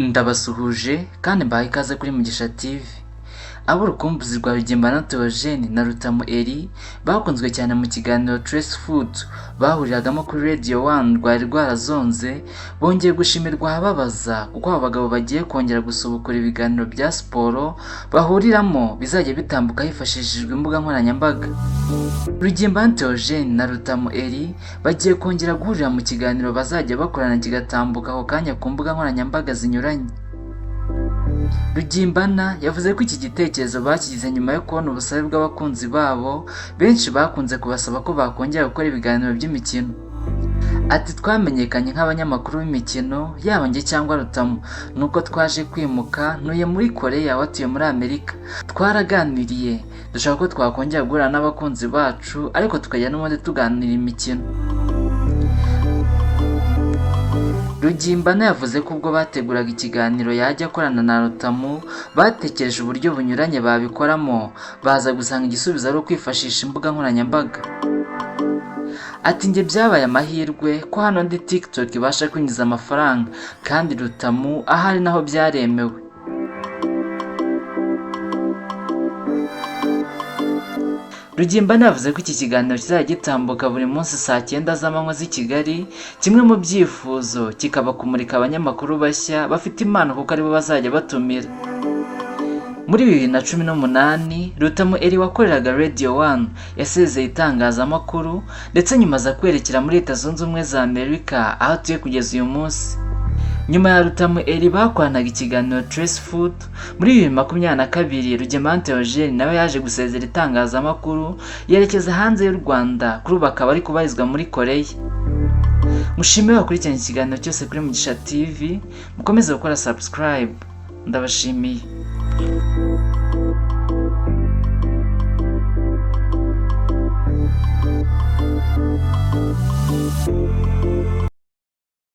Ndabasuhuje kandi mbahaye ikaze kuri Mugisha TV. Ab'urukumbuzi rwa Rugimbana Theogene na Rutamu Elie bakunzwe cyane mu kiganiro Trace Food bahuriragamo kuri Radio 1 rwari rwarazonze, bongeye gushimirwa ahababaza kuko aba bagabo bagiye kongera gusubukura ibiganiro bya siporo bahuriramo bizajya bitambuka hifashishijwe imbuga nkoranyambaga. Rugimbana Theogene na Rutamu Elie bagiye kongera guhurira mu kiganiro bazajya bakorana kigatambuka ako kanya ku mbuga nkoranyambaga zinyuranye. Rugimbana yavuze ko iki gitekerezo bakigize nyuma yo kubona ubusabe bw'abakunzi babo benshi bakunze kubasaba ko bakongera gukora ibiganiro by'imikino. Ati twamenyekanye nk'abanyamakuru b'imikino yaba njye cyangwa Rutamu, nuko twaje kwimuka ntuye muri Korea watuye muri Amerika. Twaraganiriye dushaka ko twakongera guhura n'abakunzi bacu ariko tukajya n'ubundi tuganira imikino. Rugimbana yavuze ko ubwo bateguraga ikiganiro yajya akorana na Rutamu batekereje uburyo bunyuranye babikoramo, baza gusanga igisubizo ari ukwifashisha imbuga nkoranyambaga. Ati njye byabaye amahirwe ko hano ndi TikTok ibasha kwinjiza amafaranga kandi Rutamu ahari naho byaremewe. Rugimbana yavuze ko iki kiganiro kizajya gitambuka buri munsi saa 9 z'amanywa z'i Kigali. Kimwe mu byifuzo kikaba kumurika abanyamakuru bashya bafite impano kuko aribo bazajya batumira. Muri 2018 Rutamu Elie wakoreraga Radio 1 yasezeye itangazamakuru ndetse nyuma aza kwerekera muri Leta Zunze Ubumwe za Amerika aho atuye kugeza uyu munsi. Nyuma ya Rutamu Elie bakoranaga ikiganiro Trace Food muri 2022, Rugimbana Theogene nawe yaje gusezera itangazamakuru yerekeza hanze y'u Rwanda, kuri ubu akaba ari kubarizwa muri Korea. Mushimire bakurikirana ikiganiro cyose kuri Mugisha TV, mukomeze gukora subscribe. Ndabashimiye.